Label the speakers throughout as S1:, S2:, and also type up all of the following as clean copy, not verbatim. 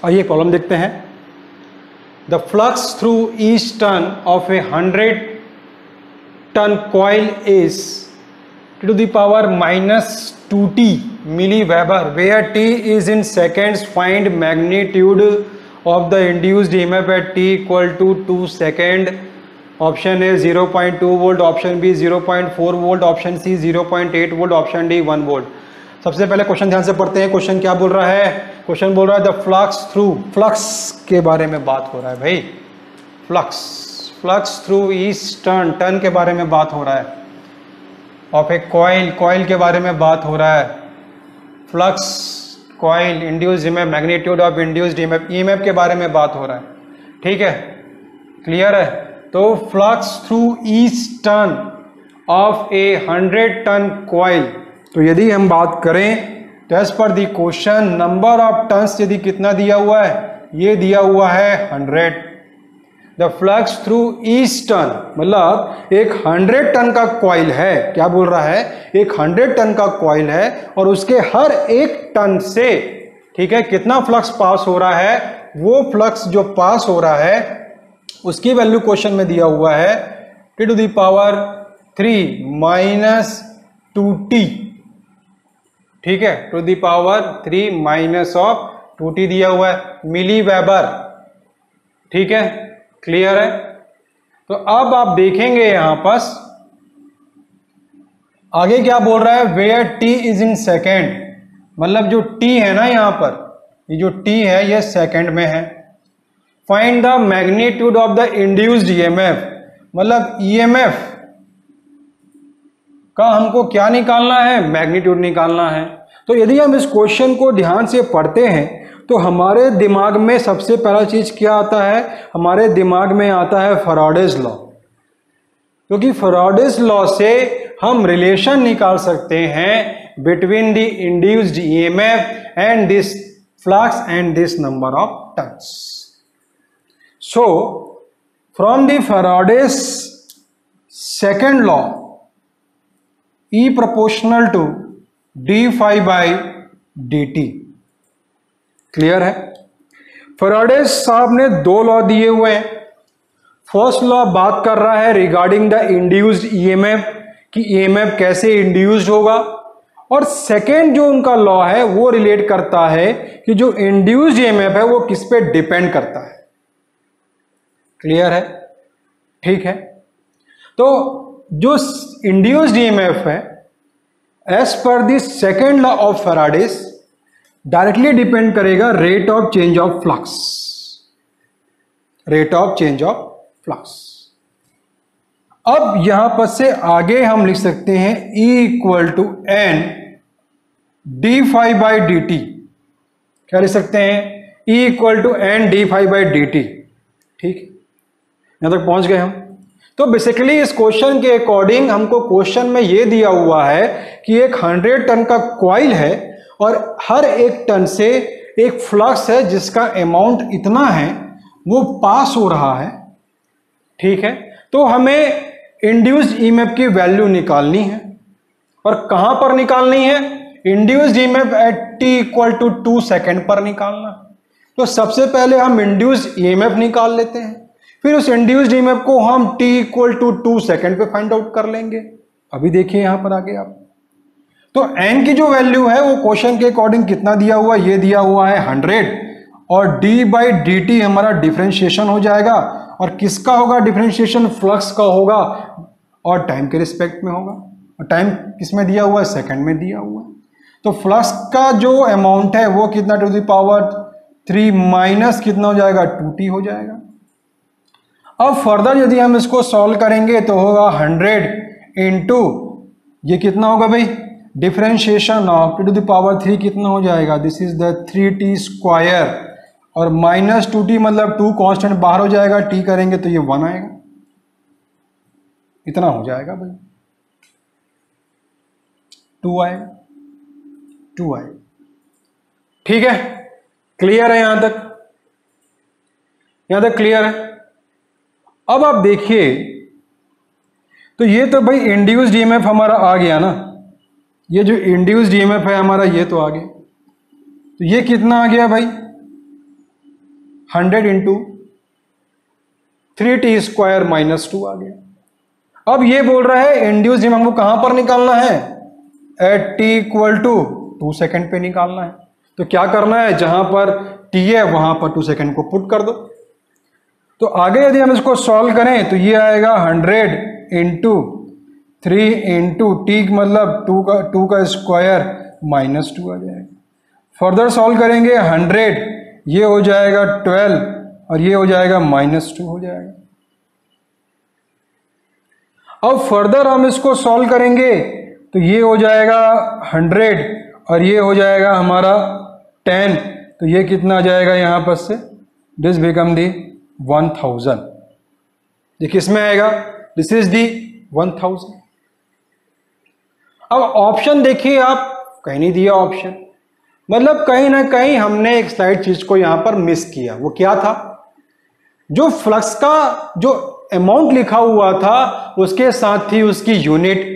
S1: आइए प्रॉब्लम देखते हैं। The flux through each turn of a 100 ton coil is to the power minus 2t milliweber where t is in seconds. Find magnitude of the induced EMF at t equal to 2 second. Option A 0.2 volt, option B 0.4 volt, option C 0.8 volt, option D 1 volt. सबसे पहले question ध्यान से पढ़ते हैं। Question क्या बोल रहा है? क्वेश्चन बोल रहा है द फ्लक्स थ्रू, फ्लक्स के बारे में बात हो रहा है भाई। Flux through each turn, turn के बारे में बात हो रहा है। ऑफ ए कॉइल, कॉइल के बारे में बात हो रहा है। Flux coil, induced EMF, magnitude of induced EMF, EMF के बारे में बात हो रहा है। ठीक है, क्लियर है? तो flux through each turn of a 100 ton coil, तो यदि हम बात करें तो एज पर the question number of turns यदि कितना दिया हुआ है, ये दिया हुआ है 100। The flux through each turn मतलब एक 100 टन का कॉइल है। क्या बोल रहा है? एक 100 टन का कॉइल है और उसके हर एक टन से, ठीक है, कितना फ्लक्स पास हो रहा है, वो फ्लक्स जो पास हो रहा है उसकी वैल्यू क्वेश्चन में दिया हुआ है t to the power 3 minus 2t। ठीक है, to the power 3 minus of 2t दिया हुआ है, मिली वेबर। ठीक है, क्लियर है? तो अब आप देखेंगे यहां पास आगे क्या बोल रहा है, where t is in second, मतलब जो टी है ना यहां पर, ये जो टी है ये सेकेंड में है। Find the magnitude of the induced EMF, मतलब ईएमएफ का हमको क्या निकालना है, मैग्नीट्यूड निकालना है। तो यदि हम इस क्वेश्चन को ध्यान से पढ़ते हैं तो हमारे दिमाग में सबसे पहला चीज क्या आता है, हमारे दिमाग में आता है फैराडेज लॉ। क्योंकि फैराडेज लॉ से हम रिलेशन निकाल सकते हैं between the induced EMF and this flux and this number of turns. So from the Faraday's second law, E proportional to d phi by dt। Clear है? Faraday's साहब ने दो लॉ दिए हुए हैं। फर्स्ट लॉ बात कर रहा है रिगार्डिंग द इंड्यूस्ड ईएमएफ, कि ईएमएफ कैसे इंड्यूस्ड होगा, और सेकेंड जो उनका लॉ है वो रिलेट करता है कि जो इंड्यूस्ड ईएमएफ है वो किस पे डिपेंड करता है। क्लियर है? ठीक है, तो जो इंड्यूस्ड ईएमएफ है एज पर the second law of Faraday's directly depend करेगा rate of change of flux, rate of change of flux. अब यहां पर से आगे हम लिख सकते हैं E equal to n d phi by d t. क्या लिख सकते हैं? E equal to n d phi by d t. ठीक, यहां तक पहुंच गए हम। तो बेसिकली इस क्वेश्चन के अकॉर्डिंग हमको क्वेश्चन में यह दिया हुआ है कि एक 100 टन का कॉइल है और हर एक टन से एक फ्लक्स है जिसका अमाउंट इतना है, वो पास हो रहा है। ठीक है, तो हमें इंड्यूस्ड ईएमएफ की वैल्यू निकालनी है। और कहां पर निकालनी है? Induced EMF at t equal to 2 second पर निकालना। तो सबसे पहले हम इंड्यूस्ड ईएमएफ निकाल लेते हैं, फिर उस इंड्यूस्ड ईएमएफ को हम t इक्वल टू 2 सेकेंड पे फाइंड आउट कर लेंगे। अभी देखिए यहां पर आगे आप, तो n की जो वैल्यू है वो क्वेश्चन के अकॉर्डिंग कितना दिया हुआ, ये दिया हुआ है 100, और d बाई डी टी हमारा डिफरेंशिएशन हो जाएगा। और किसका होगा डिफरेंशिएशन? फ्लक्स का होगा, और टाइम के रिस्पेक्ट में होगा। और टाइम किस में दिया हुआ है? सेकेंड में दिया हुआ है। तो फ्लक्स का जो अमाउंट है वो कितना, टू द पावर 3 माइनस कितना हो जाएगा, 2t हो जाएगा। अब फर्दर यदि हम इसको सॉल्व करेंगे तो होगा 100 इंटू ये कितना होगा भाई, differentiation of t to the power 3 कितना हो जाएगा, this is the 3t square, और माइनस 2t मतलब 2 कांस्टेंट बाहर हो जाएगा, t करेंगे तो ये 1 आएगा, इतना हो जाएगा भाई, 2 आएगा, 2 आएगा। ठीक है, क्लियर है? यहां तक क्लियर है? अब आप देखिए, तो ये तो भाई इंड्यूस्ड ईएमएफ हमारा आ गया ना, ये जो इंड्यूस्ड ईएमएफ है हमारा ये तो आ गया। तो ये कितना आ गया भाई, 100 इंटू 3t² माइनस 2 आ गया। अब ये बोल रहा है इंड्यूस ईएमएफ हमको कहां पर निकालना है, at t equal to 2 second पे निकालना है। तो क्या करना है, जहां पर t है वहां पर 2 सेकेंड को पुट कर दो। तो आगे यदि हम इसको सॉल्व करें तो ये आएगा 100 इंटू 3 इंटू टी मतलब 2 का स्क्वायर माइनस 2 आ जाएगा। फर्दर सॉल्व करेंगे 100, ये हो जाएगा 12 और ये हो जाएगा माइनस 2 हो जाएगा। अब फर्दर हम इसको सॉल्व करेंगे तो ये हो जाएगा 100 और ये हो जाएगा हमारा 10, तो ये कितना आ जाएगा यहां पर से, दिस बिकम दी 1000। ये किस में आएगा, दिस इज दी 1000। अब ऑप्शन देखिए आप, कहीं नहीं दिया ऑप्शन, मतलब कहीं ना कहीं हमने एक स्लाइड चीज को यहां पर मिस किया। वो क्या था, जो फ्लक्स का जो अमाउंट लिखा हुआ था उसके साथ थी उसकी यूनिट,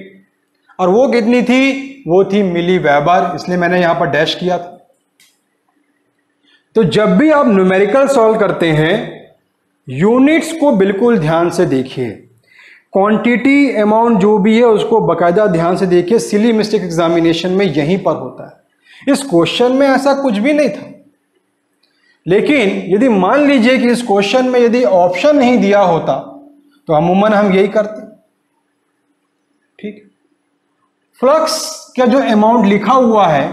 S1: और वो कितनी थी, वो थी मिली वेबर, इसलिए मैंने यहां पर डैश किया था। तो जब भी आप न्यूमेरिकल सॉल्व करते हैं यूनिट्स को बिल्कुल ध्यान से देखिए, क्वांटिटी अमाउंट जो भी है उसको बकायदा ध्यान से देखिए। सिली मिस्टेक एग्जामिनेशन में यहीं पर होता है। इस क्वेश्चन में ऐसा कुछ भी नहीं था, लेकिन यदि मान लीजिए कि इस क्वेश्चन में यदि ऑप्शन नहीं दिया होता तो अमूमन हम यही करते। ठीक, फ्लक्स का जो अमाउंट लिखा हुआ है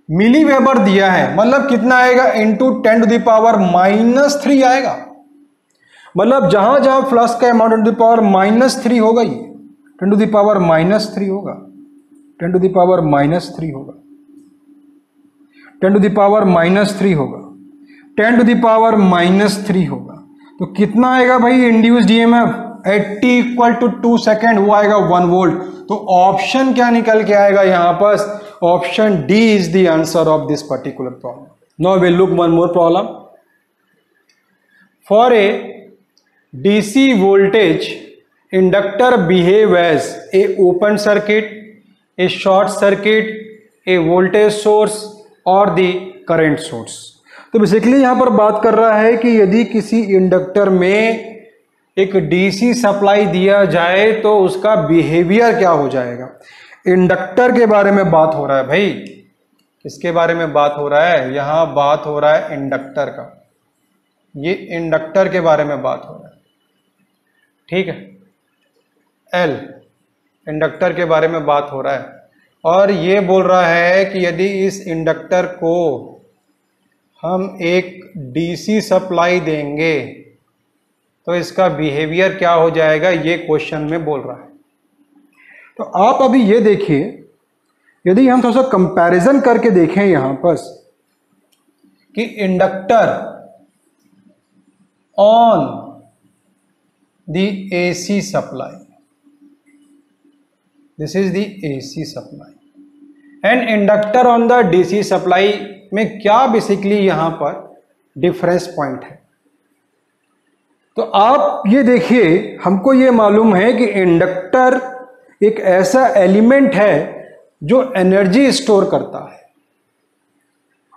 S1: मिली वेबर दिया है, मतलब कितना आएगा, इंटू 10⁻³ आएगा। मतलब जहां जहां फ्लक्स का अमाउंट 10⁻³ होगा, ये 10⁻³ होगा, 10⁻³ होगा, 10⁻³ होगा, 10⁻³ होगा। तो कितना आएगा भाई induced EMF at t equal to 2 second, वो आएगा 1 वोल्ट। तो ऑप्शन क्या निकल के आएगा यहां पर, option D is the answer of this particular problem. Now will look one more problem. For a DC voltage inductor behave as a open circuit, a short circuit, a voltage source और the current source. तो basically यहां पर बात कर रहा है कि यदि किसी इंडक्टर में एक डीसी सप्लाई दिया जाए तो उसका बिहेवियर क्या हो जाएगा। इंडक्टर के बारे में बात हो रहा है भाई, किसके बारे में बात हो रहा है, यहां बात हो रहा है इंडक्टर का, ये इंडक्टर के बारे में बात हो रहा है। ठीक है, एल इंडक्टर के बारे में बात हो रहा है, और ये बोल रहा है कि यदि इस इंडक्टर को हम एक डीसी सप्लाई देंगे तो इसका बिहेवियर क्या हो जाएगा, ये क्वेश्चन में बोल रहा है। तो आप अभी ये देखिए, यदि हम थोड़ा सा कंपैरिजन करके देखें यहां पर कि inductor on the AC supply, this is the AC supply and inductor on the DC supply में क्या बेसिकली यहां पर डिफरेंस पॉइंट है। तो आप ये देखिए, हमको ये मालूम है कि इंडक्टर एक ऐसा एलिमेंट है जो एनर्जी स्टोर करता है,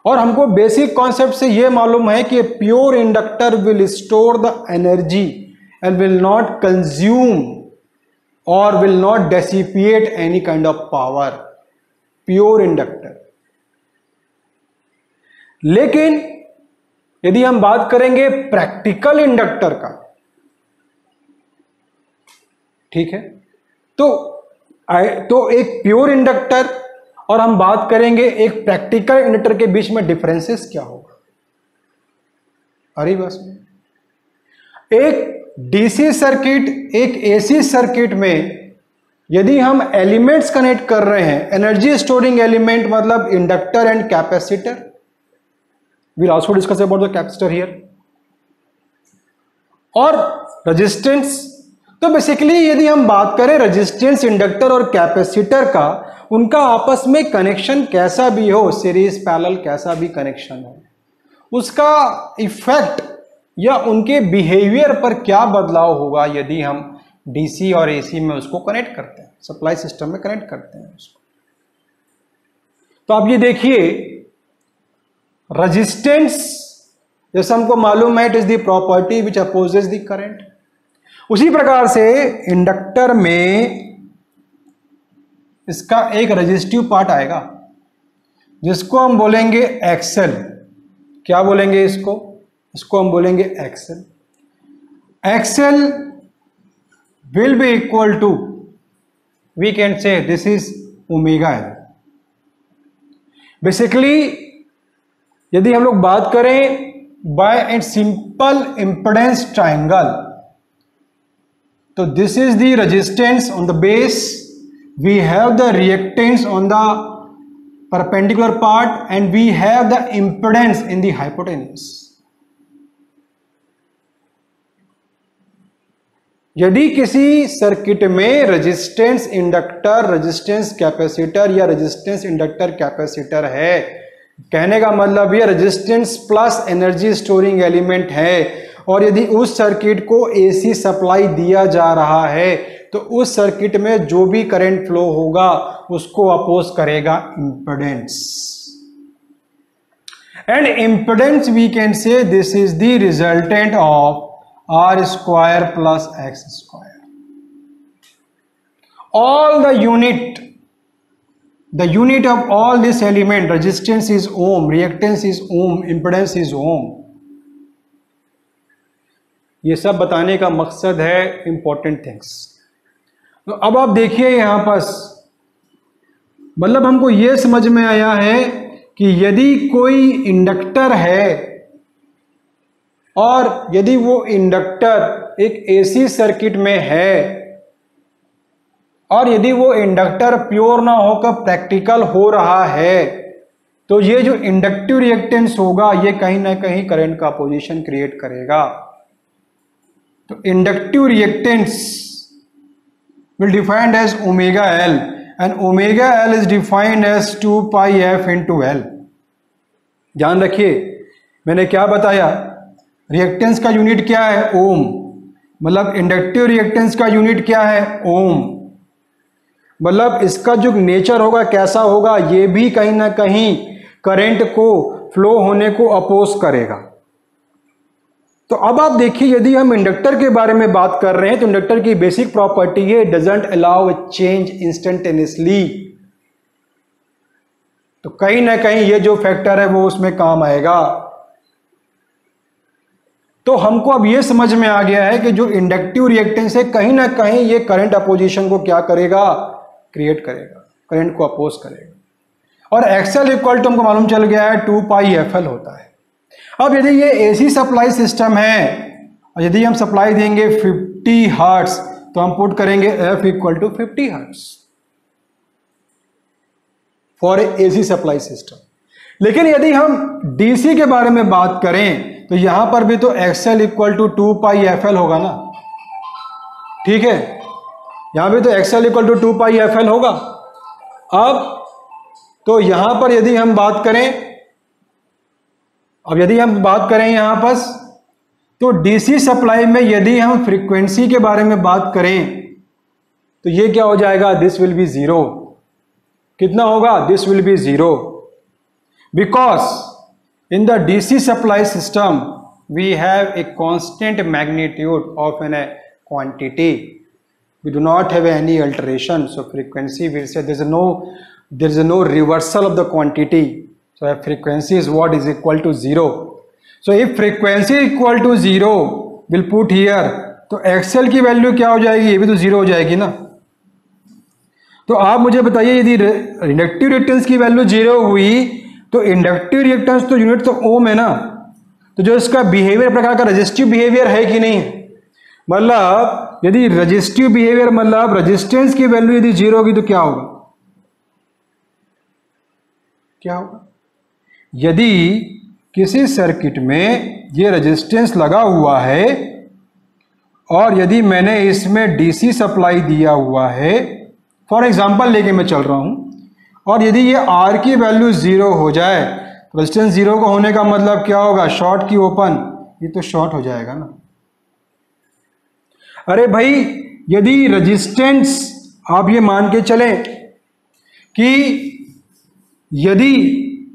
S1: और हमको बेसिक कॉन्सेप्ट से ये मालूम है कि pure inductor will store the energy and will not consume और will not dissipate any kind of power, pure inductor. लेकिन यदि हम बात करेंगे प्रैक्टिकल इंडक्टर का, ठीक है, तो एक प्योर इंडक्टर और हम बात करेंगे एक प्रैक्टिकल इंडक्टर के बीच में डिफरेंसेस क्या होगा। अरे बस एक डीसी सर्किट, एक एसी सर्किट में यदि हम एलिमेंट्स कनेक्ट कर रहे हैं, एनर्जी स्टोरिंग एलिमेंट मतलब inductor and capacitor, we'll also discuss about the capacitor here, और रेजिस्टेंस। तो बेसिकली यदि हम बात करें रेजिस्टेंस, इंडक्टर और कैपेसिटर का, उनका आपस में कनेक्शन कैसा भी हो, सीरीज पैरेलल कैसा भी कनेक्शन हो, उसका इफेक्ट या उनके बिहेवियर पर क्या बदलाव होगा यदि हम डीसी और एसी में उसको कनेक्ट करते हैं, सप्लाई सिस्टम में कनेक्ट करते हैं उसको। तो आप ये देखिए, रेजिस्टेंस जैसे हमको मालूम है it is the property which opposes the current, उसी प्रकार से इंडक्टर में इसका एक रेजिस्टिव पार्ट आएगा जिसको हम बोलेंगे एक्सेल। क्या बोलेंगे इसको? इसको हम बोलेंगे XL. XL will be equal to, we can say this is omega L. Basically यदि हम लोग बात करें by a simple impedance triangle, तो this is the resistance on the base, we have the reactance on the perpendicular part and we have the impedance in the hypotenuse. यदि किसी circuit में resistance inductor, resistance capacitor या resistance inductor capacitor है, कहने का मतलब ये resistance plus energy storing element है, और यदि उस सर्किट को एसी सप्लाई दिया जा रहा है तो उस सर्किट में जो भी करंट फ्लो होगा उसको अपोज करेगा impedance. And impedance we can say this is the resultant of R square plus X square. All the unit of all this element, resistance is ohm, reactance is ohm, impedance is ohm. ये सब बताने का मकसद है important things. तो अब आप देखिए यहां पर, मतलब हमको यह समझ में आया है कि यदि कोई इंडक्टर है और यदि वो इंडक्टर एक एसी सर्किट में है और यदि वो इंडक्टर प्योर ना होकर प्रैक्टिकल हो रहा है, तो ये जो इंडक्टिव रिएक्टेंस होगा ये कहीं ना कहीं करंट का पोजीशन क्रिएट करेगा। तो inductive reactance will defined as omega L and omega L is defined as 2 pi f into L। ध्यान रखिए मैंने क्या बताया, रिएक्टेंस का यूनिट क्या है? ओम। मतलब इंडक्टिव रिएक्टेंस का यूनिट क्या है? ओम। मतलब इसका जो नेचर होगा कैसा होगा, ये भी कहीं ना कहीं करंट को फ्लो होने को अपोज करेगा। तो अब आप देखिए यदि हम इंडक्टर के बारे में बात कर रहे हैं तो इंडक्टर की बेसिक प्रॉपर्टी है doesn't allow A change instantaneously. तो कहीं ना कहीं ये जो फैक्टर है वो उसमें काम आएगा। तो हमको अब ये समझ में आ गया है कि जो इंडक्टिव रिएक्टेंस है कहीं ना कहीं ये करंट अपोजिशन को क्या करेगा? क्रिएट करेगा, करंट को अपोज करेगा। और एक्सएल इक्वल टू हमको मालूम चल गया है 2 पाई एफ एल होता है। अब यदि ये एसी सप्लाई सिस्टम है और यदि हम सप्लाई देंगे 50 हर्ट्ज तो हम पुट करेंगे F equal to 50 hertz for AC supply system. लेकिन यदि हम डीसी के बारे में बात करें तो यहां पर भी तो XL equal to 2 pi FL होगा ना, ठीक है? यहां भी तो XL equal to 2 pi FL होगा। अब तो यहां पर यदि हम बात करें, अब यदि हम बात करें यहां पर तो डीसी सप्लाई में यदि हम फ्रीक्वेंसी के बारे में बात करें तो ये क्या हो जाएगा? This will be 0। कितना होगा? This will be 0 because in the DC supply system we have a constant magnitude of an quantity, we do not have any alteration, so frequency will say there is no reversal of the quantity, so if frequency is what is equal to 0, so if frequency equal to 0 will put here, तो XL की value क्या हो जाएगी? ये भी तो 0 हो जाएगी ना। तो आप मुझे बताइए यदि इंडक्टिव रिएक्टेंस की वैल्यू 0 हुई तो इंडक्टिव रिएक्टेंस तो यूनिट तो ओम है ना, तो जो इसका बिहेवियर प्रकार का रेजिस्टिव बिहेवियर है कि नहीं? मतलब यदि रेजिस्टिव बिहेवियर मतलब रेजिस्टेंस की वैल्यू यदि 0 होगी तो क्या होगा? क्या होगा? यदि किसी सर्किट में ये रेजिस्टेंस लगा हुआ है और यदि मैंने इसमें डीसी सप्लाई दिया हुआ है, फॉर एग्जांपल लेके मैं चल रहा हूं, और यदि ये आर की वैल्यू 0 हो जाए, रेजिस्टेंस 0 का होने का मतलब क्या होगा? शॉर्ट की ओपन, ये तो शॉर्ट हो जाएगा ना। अरे भाई यदि रेजिस्टेंस, आप ये मान के चलें कि यदि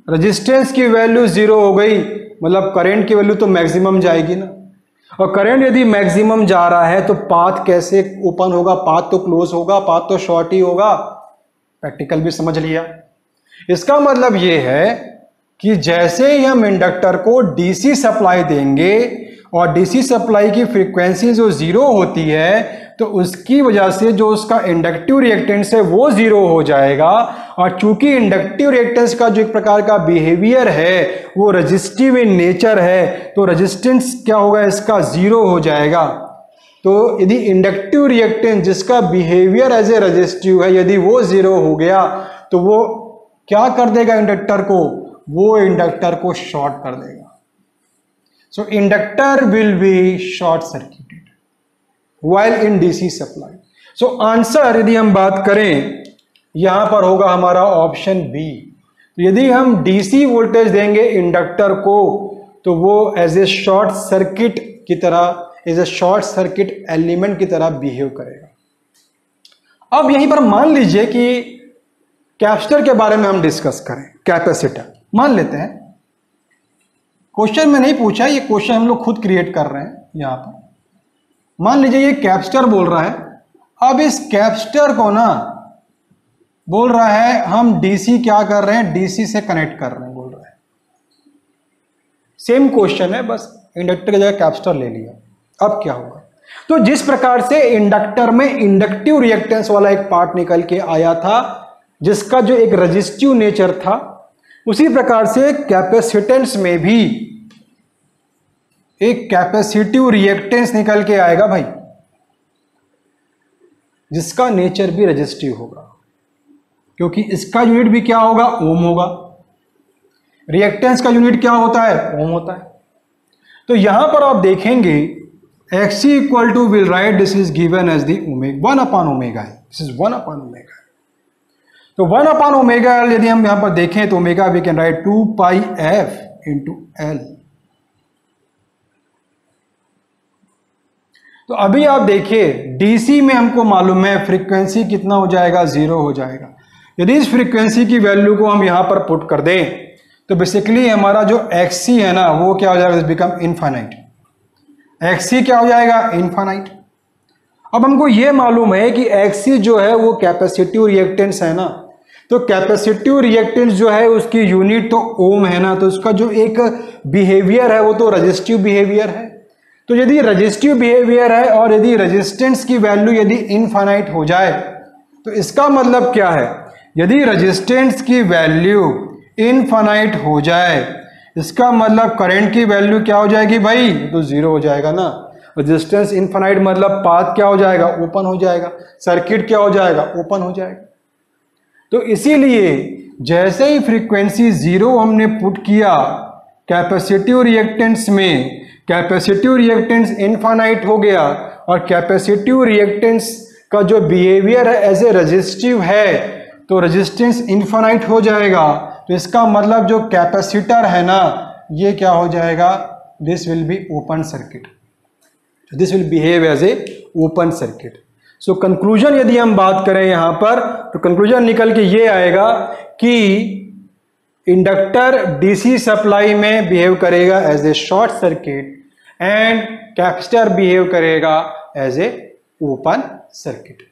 S1: रेजिस्टेंस की वैल्यू 0 हो गई मतलब करंट की वैल्यू तो मैक्सिमम जाएगी ना, और करंट यदि मैक्सिमम जा रहा है तो पाथ कैसे ओपन होगा, पाथ तो क्लोज होगा, पाथ तो शॉर्ट ही होगा। प्रैक्टिकल भी समझ लिया। इसका मतलब ये है कि जैसे ही हम इंडक्टर को डीसी सप्लाई देंगे और डीसी सप्लाई की फ्रीक्वेंसी जो जीरो होती है तो उसकी वजह से जो उसका इंडक्टिव रिएक्टेंस है वो जीरो हो जाएगा, और चूंकि इंडक्टिव रिएक्टेंस का जो एक प्रकार का बिहेवियर है वो रेजिस्टिव इन नेचर है, तो रेजिस्टेंस क्या होगा, इसका जीरो हो जाएगा। तो यदि इंडक्टिव रिएक्टेंस जिसका बिहेवियर एज ए रेजिस्टिव है यदि वो जीरो हो गया तो वो क्या कर देगा इंडक्टर को, वो इंडक्टर को शॉर्ट कर देगा। So inductor will be short circuited while in DC supply. So answer यदि हम बात करें यहां पर होगा हमारा ऑप्शन बी। यदि हम डीसी वोल्टेज देंगे इंडक्टर को तो वो एज ए शॉर्ट सर्किट की तरह, as a short circuit element की तरह बिहेव करेगा। अब यहीं पर मान लीजिए कि कैपेसिटर के बारे में हम डिस्कस करें। कैपेसिटर मान लेते हैं, क्वेश्चन में नहीं पूछा, ये क्वेश्चन हम लोग खुद क्रिएट कर रहे हैं। यहां पर मान लीजिए ये कैपेसिटर बोल रहा है, अब इस कैपेसिटर को ना बोल रहा है हम डीसी क्या कर रहे हैं, डीसी से कनेक्ट कर रहे हैं बोल रहा है। सेम क्वेश्चन है, बस इंडक्टर की जगह कैपेसिटर ले लिया। अब क्या होगा, तो जिस प्रकार से इंडक्टर में इंडक्टिव रिएक्टेंस वाला एक पार्ट निकल के आया था जिसका जो एक रेजिस्टिव नेचर था, उसी प्रकार से कैपेसिटेंस में भी एक कैपेसिटिव रिएक्टेंस निकल के आएगा भाई, जिसका नेचर भी रेजिस्टिव होगा, क्योंकि इसका यूनिट भी क्या होगा, ओम होगा। रिएक्टेंस का यूनिट क्या होता है, ओम होता है। तो यहां पर आप देखेंगे XC equal to will write this is given as the omega 1 upon omega, this is 1 upon omega. तो 1 अपॉन ओमेगा एल यदि हम यहां पर देखें तो omega we can write 2 pi F into L. तो अभी आप देखिए डीसी में हमको मालूम है फ्रीक्वेंसी कितना हो जाएगा, जीरो हो जाएगा। यदि इस फ्रीक्वेंसी की वैल्यू को हम यहां पर पुट कर दें तो बेसिकली हमारा जो XC है ना वो क्या हो जाएगा, बिकम इनफाइनाइट। XC क्या हो जाएगा, इनफाइनाइट। अब हमको ये मालूम है कि XC जो है वो कैपेसिटिव रिएक्टेंस है ना, तो कैपेसिटिव रिएक्टेंस जो है उसकी यूनिट तो ओम है ना, तो उसका जो एक बिहेवियर है वो तो रेजिस्टिव बिहेवियर है। तो यदि रेजिस्टिव बिहेवियर है और यदि रेजिस्टेंस की वैल्यू यदि इनफाइनाइट हो जाए तो इसका मतलब क्या है, यदि रेजिस्टेंस की वैल्यू इनफाइनाइट हो जाए इसका मतलब करंट की वैल्यू क्या हो जाएगी भाई, तो जीरो हो जाएगा ना। रेजिस्टेंस इनफाइनाइट मतलब पाथ क्या हो जाएगा, ओपन हो जाएगा। सर्किट क्या हो जाएगा, ओपन हो जाएगा। तो इसीलिए जैसे ही फ्रीक्वेंसी जीरो हमने पुट किया कैपेसिटिव रिएक्टेंस में, कैपेसिटिव रिएक्टेंस इनफाइनाइट हो गया और कैपेसिटिव रिएक्टेंस का जो बिहेवियर है एज ए रेजिस्टिव है तो रेजिस्टेंस इनफाइनाइट हो जाएगा। तो इसका मतलब जो कैपेसिटर है ना ये क्या हो जाएगा, this will be open circuit, this will behave as a open circuit. So conclusion यदि हम बात करें यहां पर तो कंक्लूजन निकल के ये आएगा कि इंडक्टर डीसी सप्लाई में बिहेव करेगा as a short circuit and capacitor behave करेगा एज ए ओपन सर्किट।